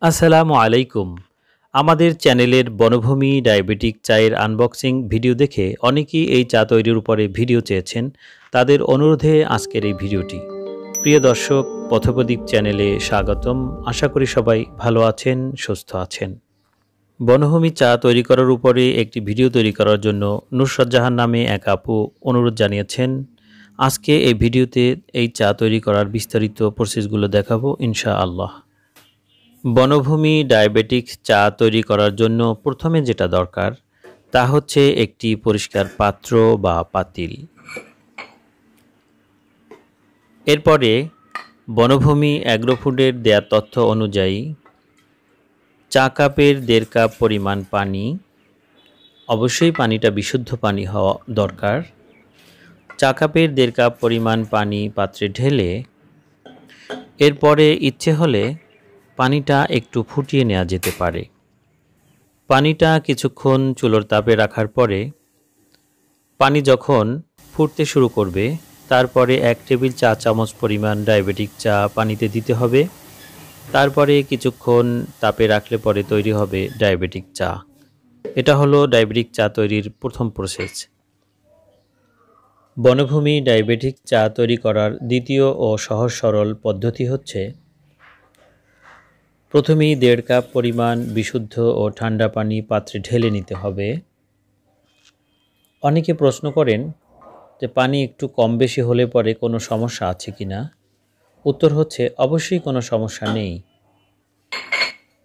আসসালামু আলাইকুম। আমাদের চ্যানেলের বনভূমি ডায়াবেটিক চায়ের আনবক্সিং ভিডিও দেখে অনেকেই এই চা তৈরির উপরে ভিডিও চেয়েছেন। তাদের অনুরোধে আজকের এই ভিডিওটি। প্রিয় দর্শক, পথপ্রদীপ চ্যানেলে স্বাগতম। আশা করি সবাই ভালো আছেন, সুস্থ আছেন। বনভূমি চা তৈরি করার উপরে একটি ভিডিও তৈরি করার জন্য নুসরাত জাহান নামে এক আপু অনুরোধ জানিয়েছেন। আজকে এই ভিডিওতে এই চা তৈরি করার বিস্তারিত প্রসেসগুলো দেখাবো ইনশাআল্লাহ। বনভূমি ডায়াবেটিক চা তৈরি করার জন্য প্রথমে যেটা দরকার তা হচ্ছে একটি পরিষ্কার পাত্র বা পাতিল। এরপরে বনভূমি অ্যাগ্রোফুডের দেয়া তথ্য অনুযায়ী চা কাপের 1.5 কাপ পরিমাণ পানি, অবশ্যই পানিটা বিশুদ্ধ পানি হওয়া দরকার। চা কাপের 1.5 কাপ পরিমাণ পানি পাত্রে ঢেলে এরপরে ইচ্ছে হলে পানিটা একটু ফুটিয়ে নেওয়া যেতে পারে। পানিটা কিছুক্ষণ চুলোর তাপে রাখার পরে পানি যখন ফুটতে শুরু করবে তারপরে 1 টেবিল চা চামচ পরিমাণ ডায়াবেটিক চা পানিতে দিতে হবে। তারপরে কিছুক্ষণ তাপে রাখলে পরে তৈরি হবে ডায়াবেটিক চা। এটা হলো ডায়াবেটিক চা তৈরির প্রথম প্রসেস। বনভূমি ডায়াবেটিক চা তৈরি করার দ্বিতীয় ও সহজ সরল পদ্ধতি হচ্ছে প্রথমেই 1.5 কাপ পরিমাণ বিশুদ্ধ ও ঠান্ডা পানি পাত্রে ঢেলে নিতে হবে। অনেকে প্রশ্ন করেন যে পানি একটু কম বেশি হলে পরে কোনো সমস্যা আছে কি না। উত্তর হচ্ছে অবশ্যই কোনো সমস্যা নেই।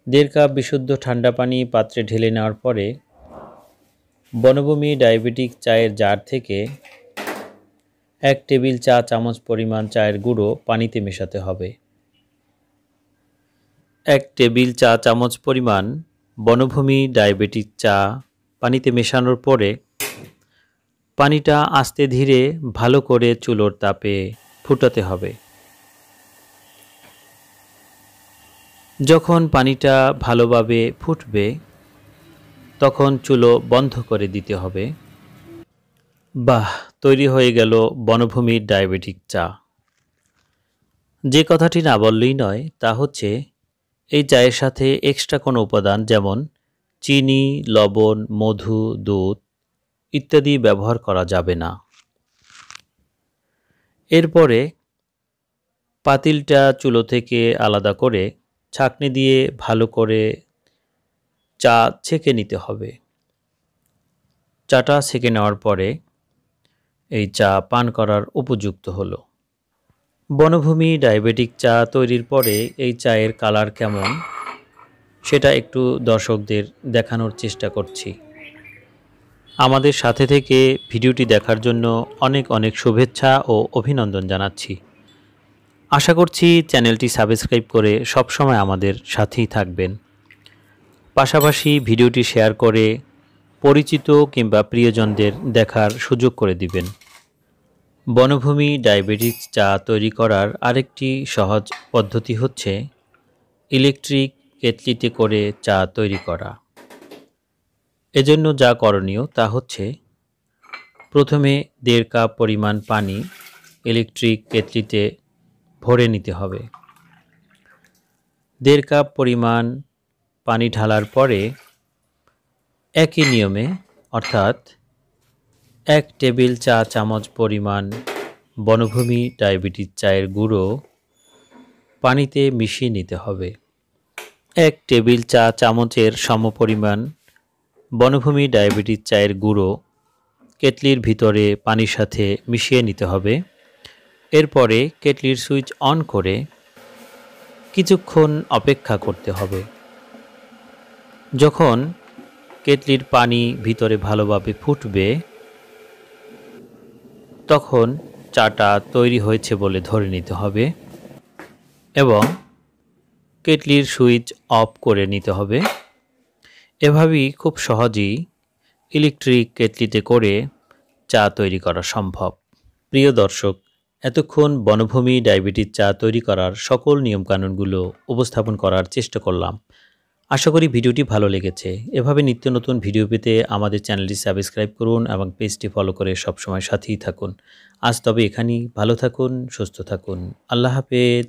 1.5 কাপ বিশুদ্ধ ঠান্ডা পানি পাত্রে ঢেলে নেওয়ার পরে বনভূমি ডায়াবেটিক চায়ের জার থেকে 1 টেবিল চা চামচ পরিমাণ চায়ের গুঁড়ো পানিতে মেশাতে হবে। 1 টেবিল চা চামচ পরিমাণ বনভূমি ডায়াবেটিক চা পানিতে মেশানোর পরে পানিটা আস্তে ধীরে ভালো করে চুলোর তাপে ফুটাতে হবে। যখন পানিটা ভালোভাবে ফুটবে তখন চুলো বন্ধ করে দিতে হবে। বাহ, তৈরি হয়ে গেল বনভূমির ডায়াবেটিক চা। যে কথাটি না বললেই নয় তা হচ্ছে এই চায়ের সাথে এক্সট্রা কোনো উপাদান যেমন চিনি, লবণ, মধু, দুধ ইত্যাদি ব্যবহার করা যাবে না। এরপরে পাতিলটা চুলো থেকে আলাদা করে ছাঁকনি দিয়ে ভালো করে চা ছেঁকে নিতে হবে। চাটা ছেঁকে নেওয়ার পরে এই চা পান করার উপযুক্ত হলো। বনভূমি ডায়াবেটিক চা তৈরির পরে এই চায়ের কালার কেমন সেটা একটু দর্শকদের দেখানোর চেষ্টা করছি। আমাদের সাথে থেকে ভিডিওটি দেখার জন্য অনেক অনেক শুভেচ্ছা ও অভিনন্দন জানাচ্ছি। আশা করছি চ্যানেলটি সাবস্ক্রাইব করে সবসময় আমাদের সাথেই থাকবেন। পাশাপাশি ভিডিওটি শেয়ার করে পরিচিত কিংবা প্রিয়জনদের দেখার সুযোগ করে দিবেন। বনভূমি ডায়াবেটিক চা তৈরি করার আরেকটি সহজ পদ্ধতি হচ্ছে ইলেকট্রিক কেটলিতে করে চা তৈরি করা। এজন্য যা করণীয় তা হচ্ছে প্রথমে 1.5 কাপ পরিমাণ পানি ইলেকট্রিক কেটলিতে ভরে নিতে হবে। 1.5 কাপ পরিমাণ পানি ঢালার পরে একই নিয়মে অর্থাৎ 1 টেবিল চা চামচ পরিমাণ বনভূমি ডায়াবেটিক চায়ের গুঁড়ো পানিতে মিশিয়ে নিতে হবে। 1 টেবিল চা চামচের সমপরিমাণ বনভূমি ডায়াবেটিক চায়ের গুঁড়ো কেটলির ভিতরে পানির সাথে মিশিয়ে নিতে হবে। এরপরে কেটলির সুইচ অন করে কিছুক্ষণ অপেক্ষা করতে হবে। যখন কেটলির পানি ভিতরে ভালোভাবে ফুটবে তখন চাটা তৈরি হয়েছে বলে ধরে নিতে হবে এবং কেটলির সুইচ অফ করে নিতে হবে। এভাবেই খুব সহজেই ইলেকট্রিক কেটলিতে করে চা তৈরি করা সম্ভব। প্রিয় দর্শক, এতক্ষণ বনভূমি ডায়াবেটিস চা তৈরি করার সকল নিয়মকানুনগুলো উপস্থাপন করার চেষ্টা করলাম। আশা করি ভিডিওটি ভালো লেগেছে। এভাবে নিত্য নতুন ভিডিও পেতে আমাদের চ্যানেলটি সাবস্ক্রাইব করুন এবং পেজটি ফলো করে সবসময় সাথেই থাকুন। আজ তবে এখানেই, ভালো থাকুন, সুস্থ থাকুন। আল্লাহ হাফেজ।